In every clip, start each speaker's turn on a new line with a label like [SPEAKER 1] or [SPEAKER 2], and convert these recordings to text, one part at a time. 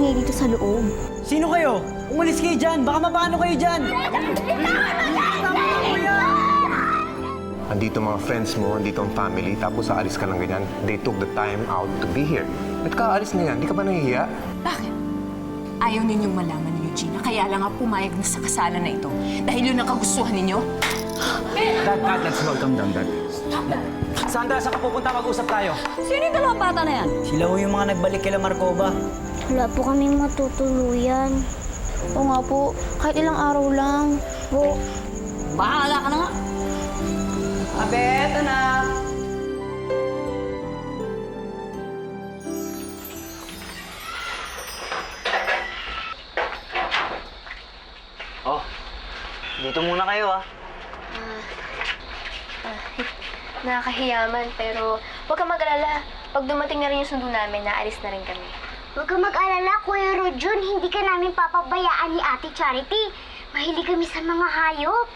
[SPEAKER 1] maingay dito sa loob.
[SPEAKER 2] Sino kayo? Umalis kayo dyan! Baka mapano kayo dyan!
[SPEAKER 3] Andito mga friends mo, andito ang family, tapos aalis ka ng ganyan. They took the time out to be here. Ba't ka aalis na yan? Di ka ba nahihiya?
[SPEAKER 4] Bakit? Ayaw ninyong malaman ni Eugenia, kaya lang nga pumayag na sa kasalan na ito. Dahil yun ang kagustuhan ninyo.
[SPEAKER 2] Dad, let's welcome down, Dad. Sandra, saan ka pupunta? Mag-usap tayo.
[SPEAKER 1] Sino yung dalawang bata na yan?
[SPEAKER 2] Sila ho yung mga nagbalik kila Marcova.
[SPEAKER 1] Wala po kaming matutuluyan. Oo nga po, kahit ilang araw lang. Po. Bahala ka na nga.
[SPEAKER 5] Abet, anak.
[SPEAKER 2] Oh, dito muna kayo
[SPEAKER 6] Nakakahiyaman, pero huwag kang mag-alala. Pag dumating na rin yung sundo namin, naalis na rin kami.
[SPEAKER 7] Huwag kang mag-alala, Kuya Rojun. Hindi ka namin papabayaan ni Ate Charity. Mahilig kami sa mga hayop.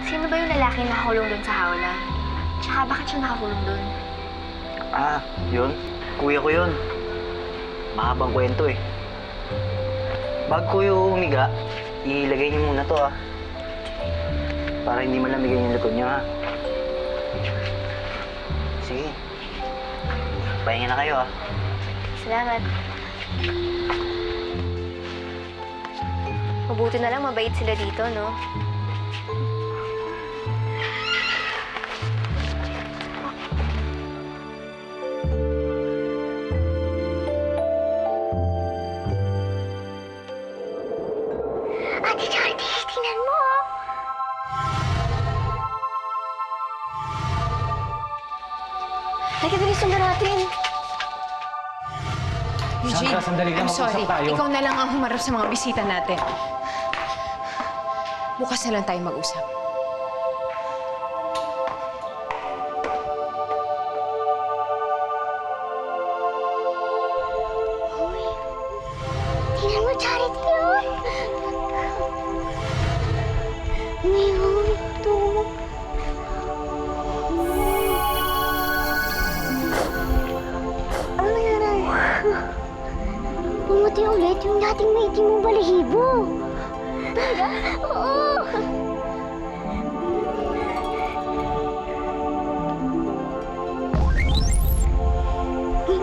[SPEAKER 6] Sino ba yung lalaki na nakakulong doon sa hawla? Tsaka bakit siya nakakulong doon?
[SPEAKER 8] Yun. Kuya ko yun. Mahabang kwento eh. Bago kayo humiga, ilagay niyo muna to para hindi malamigay yung likod niyo Sige. Pahinga na kayo
[SPEAKER 6] Salamat. Mabuti na lang mabait sila dito, no?
[SPEAKER 7] Ate Charity, tingnan mo.
[SPEAKER 6] Halika, dali, sundan natin.
[SPEAKER 4] Eugene,
[SPEAKER 2] Sandra, sandali lang,
[SPEAKER 4] I'm sorry.
[SPEAKER 2] mag-usap tayo.
[SPEAKER 4] Ikaw na lang ang humarap sa mga bisita natin. Bukas na lang tayo mag-usap.
[SPEAKER 7] Tingnan mo, Charity, yun. Ngayon, ito. Ano nangyari? Pumuti ulit yung dating maitim mong balahibo. Talaga? Oo.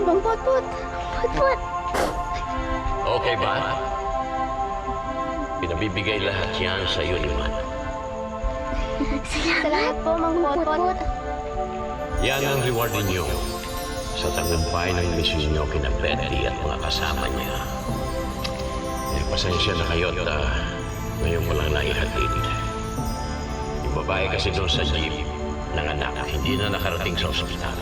[SPEAKER 7] Bang potpot. Potpot.
[SPEAKER 9] Okay ba? Pinabibigay lahat yan sa iyo ni Man.
[SPEAKER 7] Salamat po, Mang Potpot.
[SPEAKER 9] Yan ang reward ninyo sa tagumpay ng misyon niyo kina Betty at mga kasama niya. Pasensya na kayo at ngayon ko lang naihatid. Yung babae kasi doon sa jeep ng anak, hindi na nakarating sa ospital.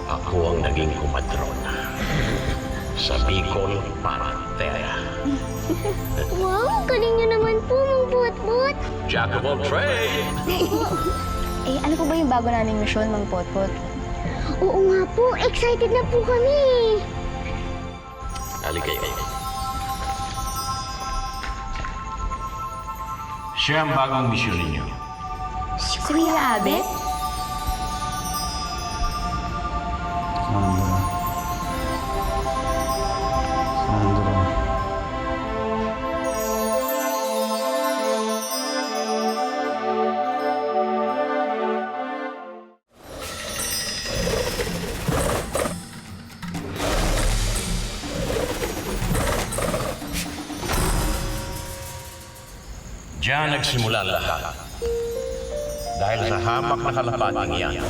[SPEAKER 9] Ako ang naging kumadrona sa Bicol Parterra.
[SPEAKER 7] Wow, galing niyo naman po, Mang Potpot.
[SPEAKER 9] Jack of all trades!
[SPEAKER 6] Ano po ba yung bago naming misyon, Mang Potpot?
[SPEAKER 7] Oo nga po, excited na po kami.
[SPEAKER 9] Halika kayo. Siya ang bagong misyon ninyo.
[SPEAKER 6] Si Kuya Abet?
[SPEAKER 9] Diyan nagsimula ang lahat. Dahil sa hamak na kalapating yan,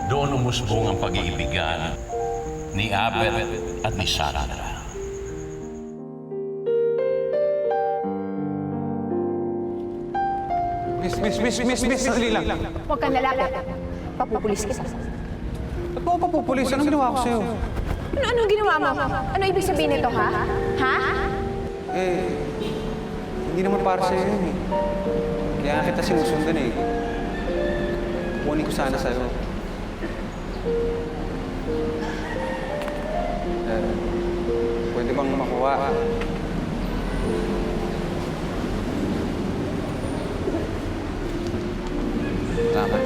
[SPEAKER 9] doon umusbong ang pag-iibigan ni Abet at ni Sandra.
[SPEAKER 10] Miss, sandali lang.
[SPEAKER 4] Huwag kang lalapit. Papupulis kita.
[SPEAKER 10] Ba't mo papupulis? Anong ginawa ko sa'yo?
[SPEAKER 4] Ano ginawa mo? Ano ibig sabihin nito, ha? Ha?
[SPEAKER 10] Hindi naman para sa'yo yun eh. Kaya nga kita sinusundan eh. Kukunin ko sana sa'yo. Pwede bang makuha? Tama.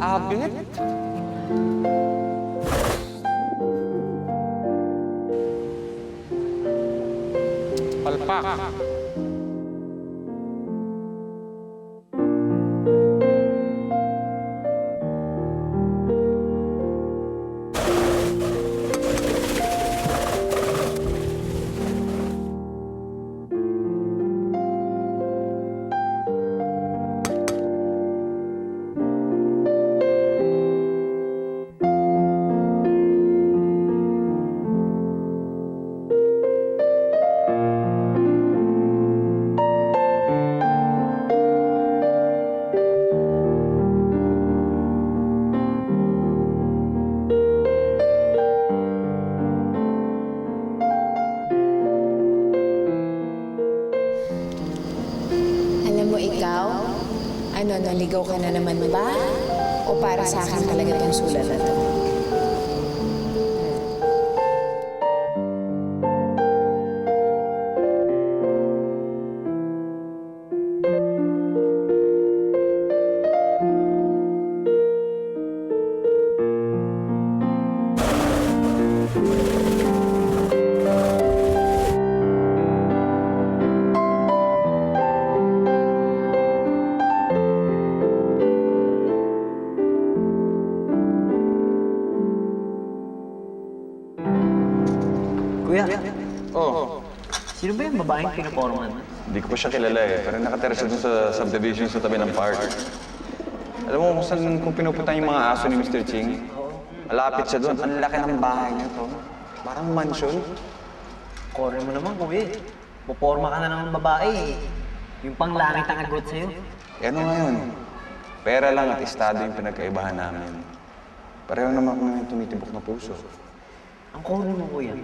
[SPEAKER 10] Abet? Palpak.
[SPEAKER 4] Alam mo ikaw, naligaw ka na naman ba? O para sa akin talaga tong sulat na to?
[SPEAKER 8] Kuya,
[SPEAKER 10] Oh,
[SPEAKER 8] sino ba yung babaeng pinaporma?
[SPEAKER 11] Hindi ko pa siya kilala eh, pero nakatira siya dun sa subdivision sa tabi ng park. Alam mo kung saan kung pinupuntahan yung mga aso ni Mr. Ching? Malapit siya doon. Ang laki ng bahay niya to. Parang mansion.
[SPEAKER 8] Kore mo naman, kuya. Puporma ka na ng babae. Yung panglangit ang agot sa'yo.
[SPEAKER 11] E ano ngayon? Pera lang at estado yung pinagkaibahan namin. Pareho naman kami tumitibok na puso.
[SPEAKER 8] Ang kore mo, kuya.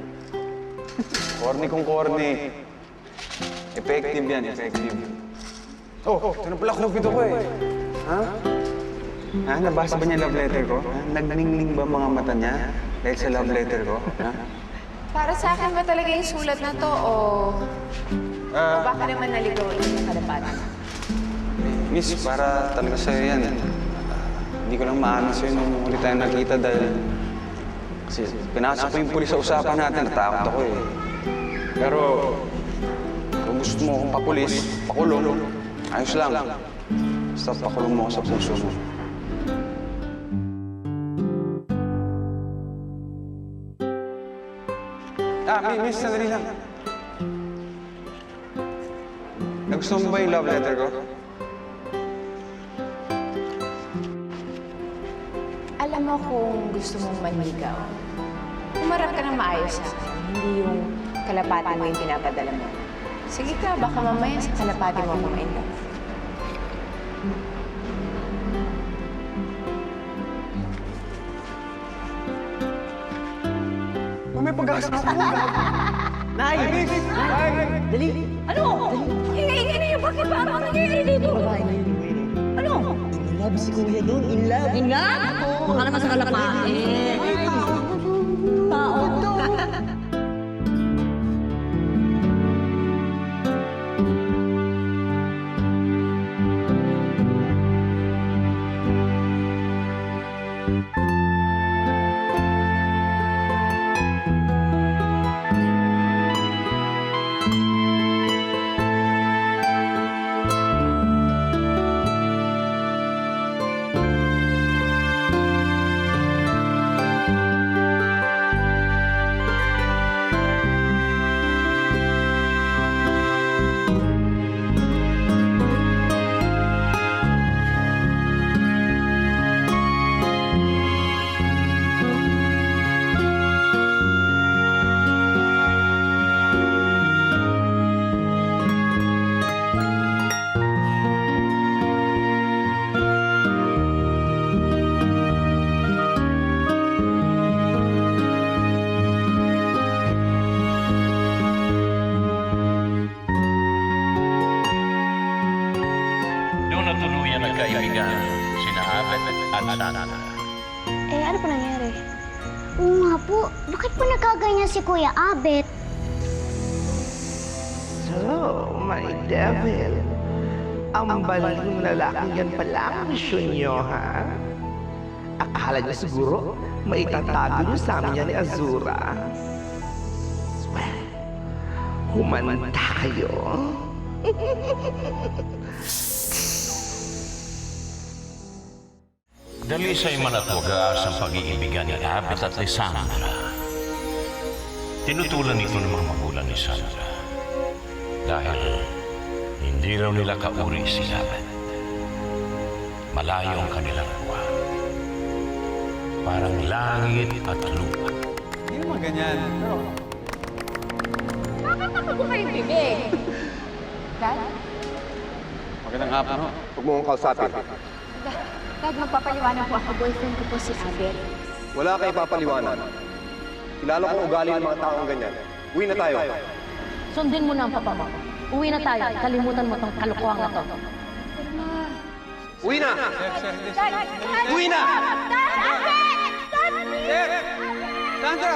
[SPEAKER 11] Corny kung corny. Effective yan, effective. Oh, ito na pala kupito ko eh. Ha? Ha? Nabasa ba niya love letter ko? Ha? Nagningning ba mga mata niya dahil sa love letter ko? Ha?
[SPEAKER 4] Para sa akin ba talaga yung sulat na to o baka naman naligaw yung kalapatan?
[SPEAKER 11] Miss, para talaga sa'yo yan. Hindi ko lang maano sa'yo nung huli tayo nakita dahil kasi pinasok ko yung pulis sa usapan natin, natakot ako eh. Pero kung gusto mo akong papulis, pakulong, ayos lang. Basta pakulong mo ako sa puso mo. Miss, sandali lang. Nagustuhan mo ba yung love letter ko?
[SPEAKER 4] Alam mo kung gusto mong manligaw, umarap ka ng maayos sa akin, hindi yung kalapati mo yung pinapadala mo. Sige ka, baka mamaya sa kalapati mo ako ma-inlove.
[SPEAKER 11] May pag-asa ako.
[SPEAKER 8] Nay! Nay! Dali! Ano? Ingay na yun! Bakit ba? Ano nangyayari dito? Ano? In love si kuya doon. In love. In love? Baka naman sa kalapati. Tao.
[SPEAKER 9] Tuluyan ang kaibigan, sina Abet at Sandra.
[SPEAKER 1] Ano po nangyari?
[SPEAKER 7] Oo nga po, bakit po nagkaganyan si Kuya Abet?
[SPEAKER 12] So, my devil, ang baling lalaking yan pala ang gusto niyo, ha? Akala niyo siguro may itatago niyo sa amin yan ni Azura. Well, humanda kayo.
[SPEAKER 9] Dalisay man at wagas ang pag-iibigan ni Abet at ni Sandra. Tinutulan ito ng mga magulang ni Sandra. Dahil hindi raw nila kauri si Abet. Malayo ang kanilang buwan. Parang langit at lupa.
[SPEAKER 10] Hindi naman ganyan. Pero,
[SPEAKER 4] Bakit nakago kayong bibig? Dad?
[SPEAKER 11] Magandang hapon ho.
[SPEAKER 3] Huwag mo akong kausapin.
[SPEAKER 4] Dad, magpapaliwanag po ako. Boyfriend ko po si Abel.
[SPEAKER 3] Wala kayo papaliwanag. Kilala kong ugali ng mga taong ganyan. Uwi na tayo.
[SPEAKER 8] Sundin mo na ang papa mo. Uwi na tayo. Kalimutan mo tong kalukuhan na to.
[SPEAKER 3] Uwi na!
[SPEAKER 4] Dad!
[SPEAKER 3] Uwi na!
[SPEAKER 10] Sir! Sandra!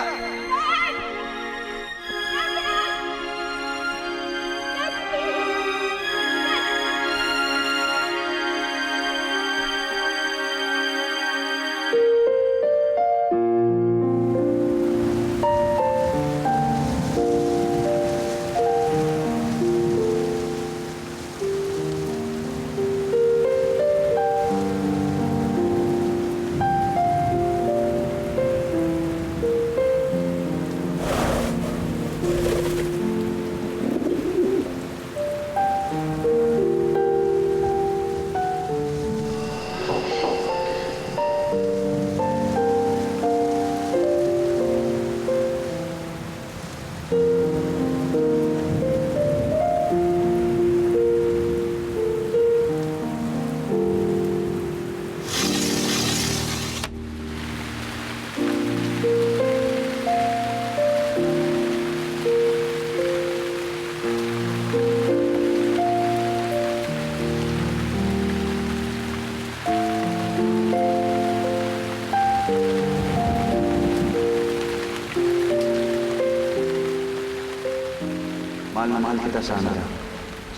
[SPEAKER 11] Mahal na mahal kita, Sandra.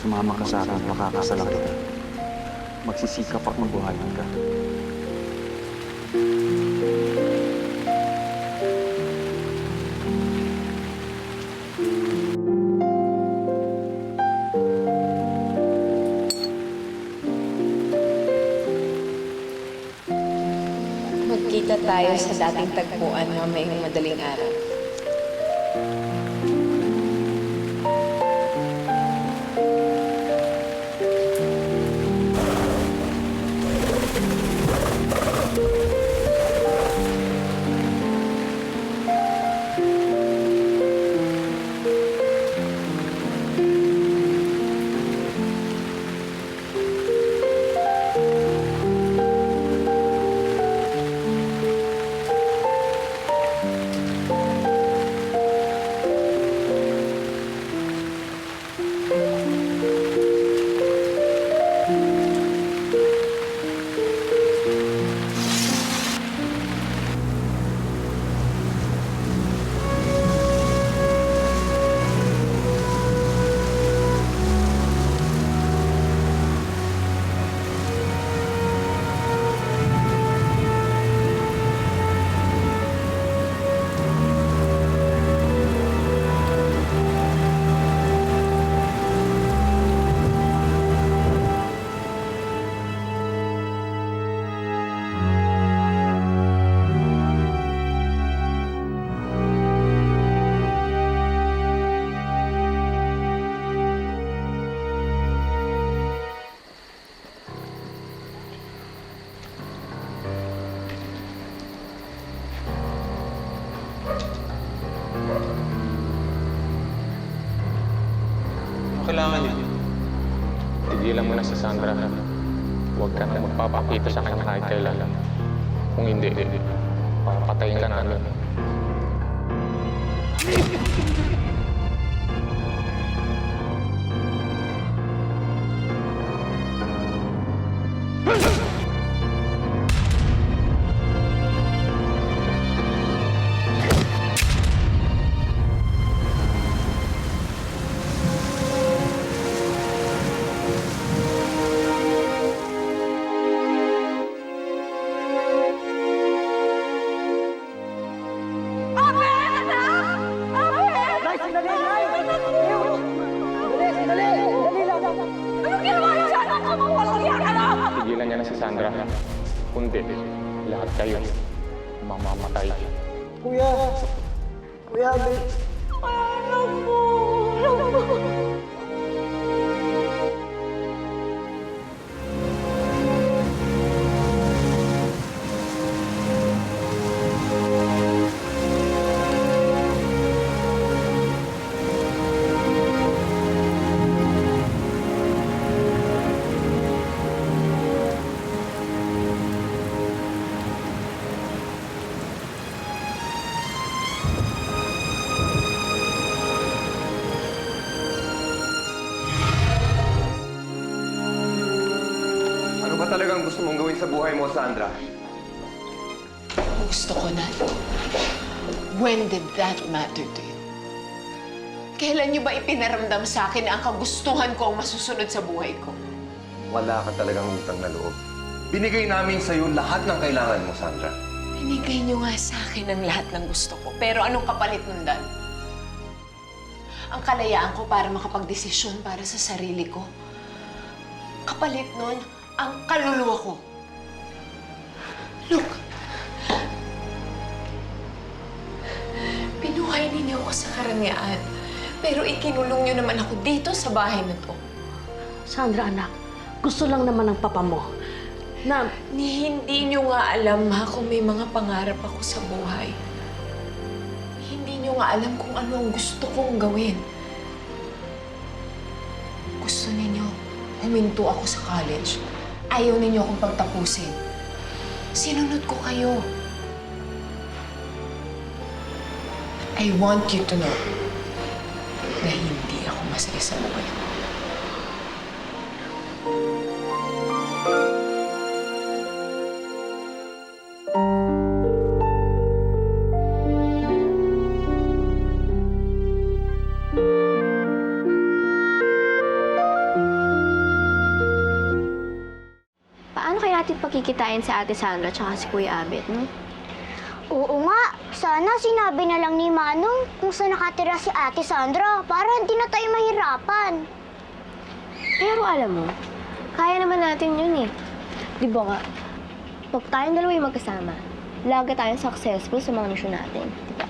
[SPEAKER 11] Sumama ka sa akin, makakasalan kita. Magsisikap at mabuhayan ka.
[SPEAKER 4] Magkita tayo sa dating tagpuan mamayang madaling araw.
[SPEAKER 11] Kailangan niya. Tigilan mo na si Sandra. Huwag ka na magpapakita sa kanya kahit kailan. Kung hindi, papatayin ka namin.
[SPEAKER 13] niya na si Sandra. Kundi, lahat kayo mamamatay.
[SPEAKER 8] Kuya! Kuya, Abet!
[SPEAKER 4] Alam mo!
[SPEAKER 3] Ano ba talagang gusto mong gawin sa buhay mo, Sandra?
[SPEAKER 4] Gusto ko na. When did that matter to you? Kailan niyo ba ipinaramdam sa akin na ang kagustuhan ko ang masusunod sa buhay ko?
[SPEAKER 3] Wala ka talagang utang na loob. Binigay namin sa'yo lahat ng kailangan mo, Sandra.
[SPEAKER 4] Binigay niyo nga sa akin ang lahat ng gusto ko. Pero anong kapalit nun, Dan? Ang kalayaan ko para makapagdesisyon para sa sarili ko. Kapalit nun, ang kaluluwa ko. Look, pinuhay ninyo ako sa karangyaan. Pero ikinulong niyo naman ako dito sa bahay na to.
[SPEAKER 8] Sandra, anak, gusto lang naman ng papa mo na...
[SPEAKER 4] Hindi niyo nga alam, ha, kung may mga pangarap ako sa buhay. Hindi niyo nga alam kung ano ang gusto kong gawin. Gusto ninyo, huminto ako sa college. Ayaw ninyo akong pagtapusin. Sinunod ko kayo. I want you to know na hindi ako masaya sa buhay ko.
[SPEAKER 1] Paano kaya natin pakikitain si Ate Sandra tsaka si Kuya Abet, no?
[SPEAKER 7] Oo nga, sana sinabi na lang ni Manong kung saan nakatira si Ate Sandra para hindi na tayo mahirapan.
[SPEAKER 1] Pero alam mo, kaya naman natin yun eh. Di ba nga, pag tayong dalawa yung magkasama, lagi tayong successful sa mga misyon natin. Di ba?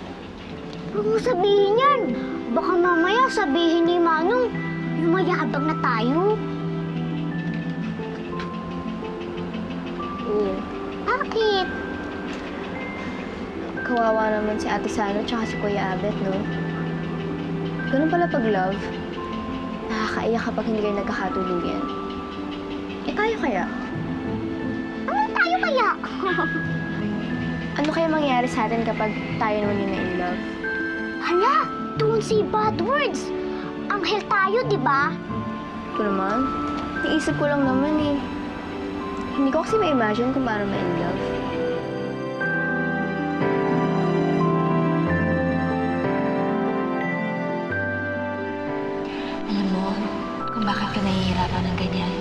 [SPEAKER 7] Huwag mo sabihin yan. Baka mamaya sabihin ni Manong, yumayabang na tayo.
[SPEAKER 1] Oo.
[SPEAKER 7] Bakit?
[SPEAKER 1] Kawawa naman si Ate Sandra tsaka si Kuya Abet, no? Ganun pala pag love. Nakakaiyak kapag hindi kayo nagkakatuluyan. Eh, tayo kaya?
[SPEAKER 7] Ano tayo kaya?
[SPEAKER 1] Ano kaya mangyayari sa atin kapag tayo naman yun na in love?
[SPEAKER 7] Hala, don't say bad words. Anghel tayo, di ba?
[SPEAKER 1] Ito naman, naisip ko lang naman eh. Hindi ko kasi ma-imagine kung paano ma-in love.
[SPEAKER 6] Alam mo, kung bakit ka nahihirapan ng ganyan.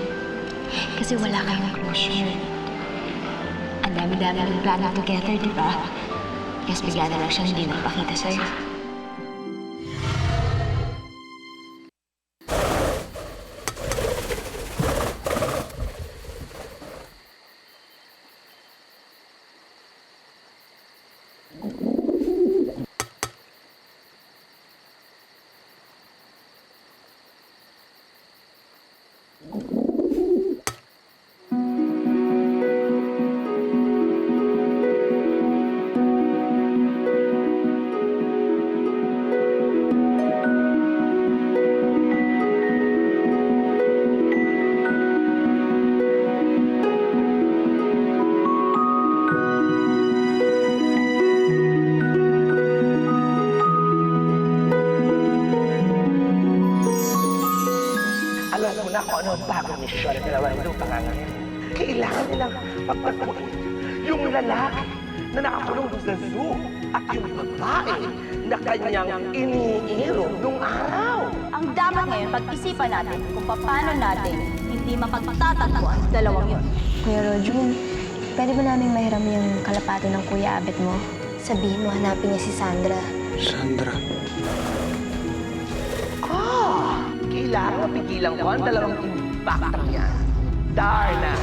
[SPEAKER 6] Kasi wala kayong closure. Ang dami-dami ng plano together, di ba? Yes, bigla na lang siya hindi nagpakita sa'yo.
[SPEAKER 12] Alam mo na kung ano ang bagong misyon na ginawa ng lupa ngayon. Kailangan nilang pagtaguin yung lalaki na nakakulong doon sa zoo at yung babae na kanyang iniiro nung araw.
[SPEAKER 14] Ang dapat ngayon, pag-isipan natin kung paano natin hindi mapagtatatlo ang dalawang yun.
[SPEAKER 1] Kuya Rojun, pwede ba naming mahiram yung kalapati ng Kuya Abet mo? Sabihin mo, hanapin niya si Sandra.
[SPEAKER 10] Sandra?
[SPEAKER 12] Kailangan mapigilan ko ang dalawang impactang yan. Darna.